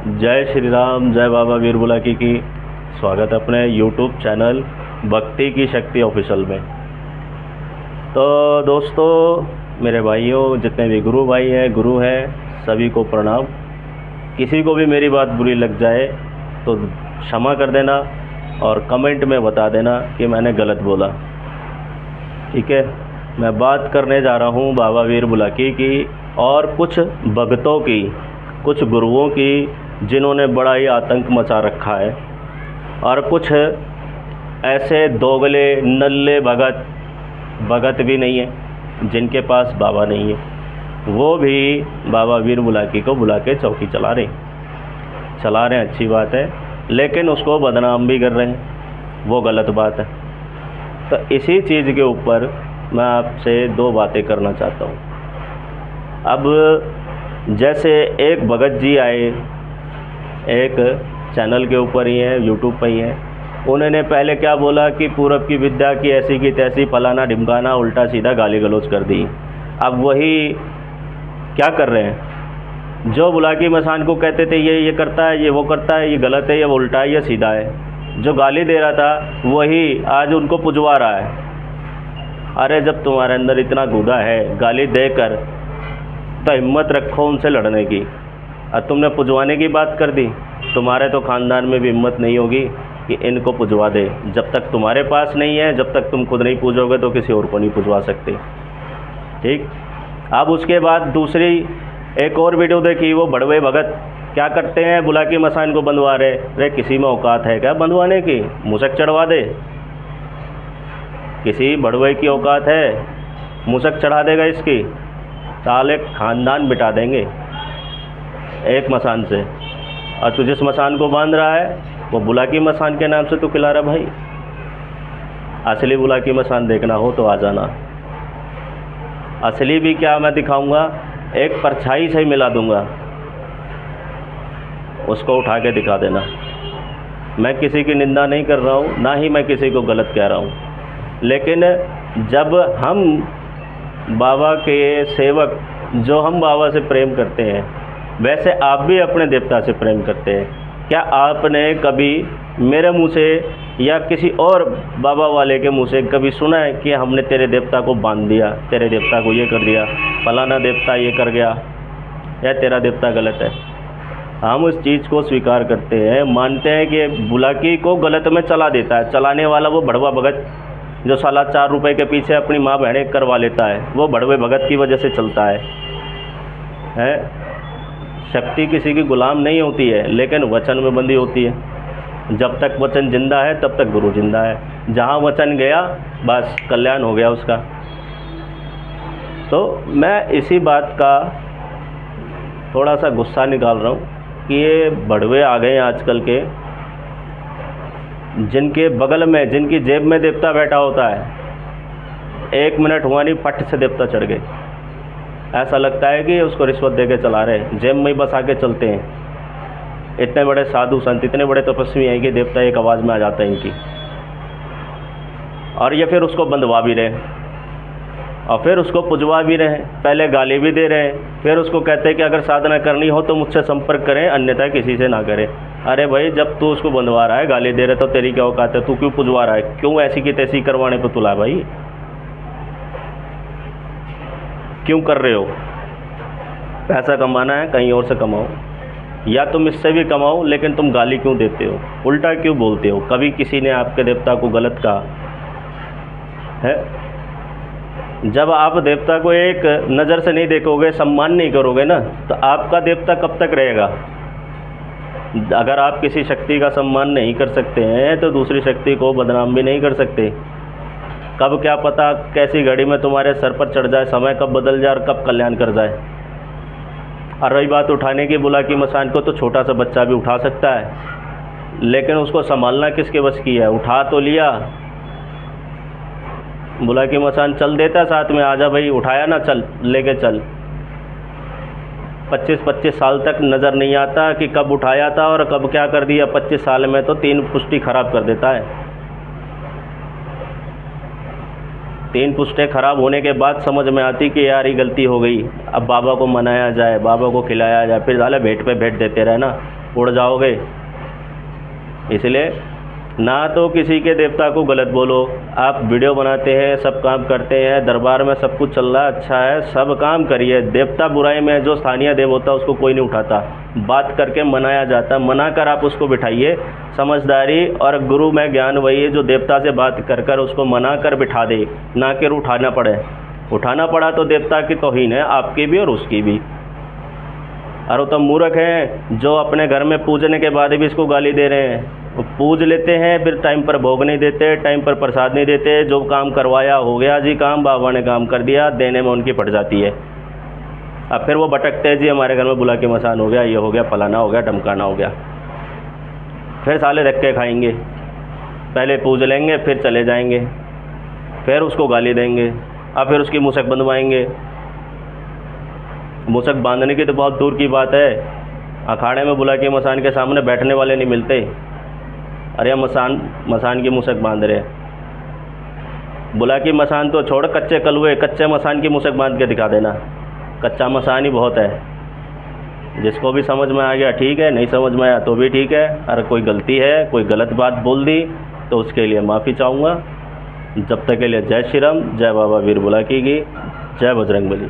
जय श्री राम, जय बाबा वीर बुलाकी की। स्वागत है अपने यूट्यूब चैनल भक्ति की शक्ति ऑफिशियल में। तो दोस्तों, मेरे भाइयों, जितने भी गुरु भाई हैं, गुरु हैं, सभी को प्रणाम। किसी को भी मेरी बात बुरी लग जाए तो क्षमा कर देना और कमेंट में बता देना कि मैंने गलत बोला। ठीक है। मैं बात करने जा रहा हूँ बाबा वीर बुलाकी की और कुछ भक्तों की, कुछ गुरुओं की जिन्होंने बड़ा ही आतंक मचा रखा है, और कुछ ऐसे दोगले नल्ले भगत भी नहीं है जिनके पास बाबा नहीं है, वो भी बाबा वीर बुलाकी को बुला के चौकी चला रहे हैं। अच्छी बात है, लेकिन उसको बदनाम भी कर रहे हैं, वो गलत बात है। तो इसी चीज़ के ऊपर मैं आपसे दो बातें करना चाहता हूँ। अब जैसे एक भगत जी आए, एक चैनल के ऊपर ही है, यूट्यूब पर ही है, उन्होंने पहले क्या बोला कि पूरब की विद्या की ऐसी की तैसी, फलाना ढिमकाना, उल्टा सीधा गाली गलौज कर दी। अब वही क्या कर रहे हैं, जो बुलाकी मसान को कहते थे ये करता है, ये वो करता है, ये गलत है, ये उल्टा है, ये सीधा है, जो गाली दे रहा था वही आज उनको पुजवा रहा है। अरे जब तुम्हारे अंदर इतना गुदा है गाली देकर, तो हिम्मत रखो उनसे लड़ने की। और तुमने पुजवाने की बात कर दी, तुम्हारे तो ख़ानदान में भी हिम्मत नहीं होगी कि इनको पुजवा दे। जब तक तुम्हारे पास नहीं है, जब तक तुम खुद नहीं पूजोगे तो किसी और को नहीं पुजवा सकते। ठीक। अब उसके बाद दूसरी एक और वीडियो देखी, वो बड़वे भगत क्या करते हैं, बुलाकी मसान को बंधवा रहे। अरे किसी में औकात है क्या बंधवाने की? मूसक चढ़वा दे। किसी बड़वे की औकात है, मूसक चढ़ा देगा इसकी, साले ख़ानदान मिटा देंगे एक मसान से। और तू जिस मसान को बांध रहा है वो बुलाकी मसान के नाम से तू खिला रहा भाई। असली बुलाकी मसान देखना हो तो आ जाना। असली भी क्या मैं दिखाऊंगा, एक परछाई से ही मिला दूंगा, उसको उठा के दिखा देना। मैं किसी की निंदा नहीं कर रहा हूँ, ना ही मैं किसी को गलत कह रहा हूँ, लेकिन जब हम बाबा के सेवक, जो हम बाबा से प्रेम करते हैं, वैसे आप भी अपने देवता से प्रेम करते हैं। क्या आपने कभी मेरे मुंह से या किसी और बाबा वाले के मुंह से कभी सुना है कि हमने तेरे देवता को बांध दिया, तेरे देवता को ये कर दिया, फलाना देवता ये कर गया, या तेरा देवता गलत है? हम उस चीज़ को स्वीकार करते हैं, मानते हैं कि बुलाकी को गलत में चला देता है। चलाने वाला वो बड़वा भगत जो साला 4 रुपए के पीछे अपनी माँ बहनें करवा लेता है, वो बड़वे भगत की वजह से चलता है। शक्ति किसी की गुलाम नहीं होती है, लेकिन वचन में बंधी होती है। जब तक वचन जिंदा है तब तक गुरु जिंदा है। जहाँ वचन गया बस कल्याण हो गया उसका। तो मैं इसी बात का थोड़ा सा गुस्सा निकाल रहा हूँ कि ये बड़वे आ गए आजकल के, जिनके बगल में, जिनकी जेब में देवता बैठा होता है, 1 मिनट हुआ नहीं फट से देवता चढ़ गए। ऐसा लगता है कि उसको रिश्वत दे के चला रहे, जेब में ही बस आके चलते हैं। इतने बड़े साधु संत, इतने बड़े तपस्वी हैं कि देवता एक आवाज़ में आ जाता है इनकी, और ये फिर उसको बंधवा भी रहे और फिर उसको पुजवा भी रहे हैं। पहले गाली भी दे रहे हैं, फिर उसको कहते हैं कि अगर साधना करनी हो तो मुझसे संपर्क करें, अन्यथा किसी से ना करें। अरे भाई, जब तू उसको बंधवा रहा है, गाली दे रहे, तो तेरी क्या औकात है? तू क्यों पुजवा रहा है? क्यों ऐसी की तैसी करवाने पर तुला भाई? क्यों कर रहे हो? पैसा कमाना है कहीं और से कमाओ, या तुम इससे भी कमाओ, लेकिन तुम गाली क्यों देते हो, उल्टा क्यों बोलते हो? कभी किसी ने आपके देवता को गलत कहा है? जब आप देवता को एक नज़र से नहीं देखोगे, सम्मान नहीं करोगे ना, तो आपका देवता कब तक रहेगा? अगर आप किसी शक्ति का सम्मान नहीं कर सकते हैं तो दूसरी शक्ति को बदनाम भी नहीं कर सकते। कब क्या पता कैसी घड़ी में तुम्हारे सर पर चढ़ जाए, समय कब बदल जाए और कब कल्याण कर जाए। और रही बात उठाने की बुलाकी मसान को, तो छोटा सा बच्चा भी उठा सकता है, लेकिन उसको संभालना किसके बस की है? उठा तो लिया, बुलाकी मसान चल देता साथ में, आजा भाई, उठाया ना, चल लेके चल। 25-25 साल तक नज़र नहीं आता कि कब उठाया था और कब क्या कर दिया। 25 साल में तो 3 पुष्टि खराब कर देता है। 3 पुष्टें खराब होने के बाद समझ में आती कि यार ये गलती हो गई, अब बाबा को मनाया जाए, बाबा को खिलाया जाए, फिर साले भेंट पे भेंट देते रहे ना, उड़ जाओगे। इसलिए ना तो किसी के देवता को गलत बोलो। आप वीडियो बनाते हैं, सब काम करते हैं, दरबार में सब कुछ चल रहा है, अच्छा है, सब काम करिए। देवता बुराई में जो स्थानीय देव होता है उसको कोई नहीं उठाता, बात करके मनाया जाता है। मना कर आप उसको बिठाइए। समझदारी और गुरु में ज्ञान वही है जो देवता से बात कर कर उसको मना कर बिठा दे, ना कि उठाना पड़े। उठाना पड़ा तो देवता की तौहीन है, आपकी भी और उसकी भी। और वो तो मूर्ख हैं जो अपने घर में पूजने के बाद भी इसको गाली दे रहे हैं। वो पूज लेते हैं, फिर टाइम पर भोग नहीं देते, टाइम पर प्रसाद नहीं देते। जो काम करवाया हो गया जी, काम बाबा ने काम कर दिया, देने में उनकी पड़ जाती है। अब फिर वो भटकते हैं जी, हमारे घर में बुला के मसान हो गया, ये हो गया, फलाना हो गया, ढमकाना हो गया। फिर साले धक्के खाएंगे, पहले पूज लेंगे, फिर चले जाएंगे, फिर उसको गाली देंगे, अब फिर उसकी मूसक बंधवाएंगे। मूसक बांधने की तो बहुत दूर की बात है, अखाड़े में बुला के मसान के सामने बैठने वाले नहीं मिलते। अरे मसान की मूसक बांध रहे। बुला की मसान तो छोड़, कच्चे कलुए, कच्चे मसान की मूसक बांध के दिखा देना। कच्चा मसान ही बहुत है। जिसको भी समझ में आ गया ठीक है, नहीं समझ में आया तो भी ठीक है। अगर कोई गलती है, कोई गलत बात बोल दी तो उसके लिए माफ़ी चाहूँगा। जब तक के लिए जय श्री राम, जय बाबा वीर बुलाकी की, जय बजरंगबली।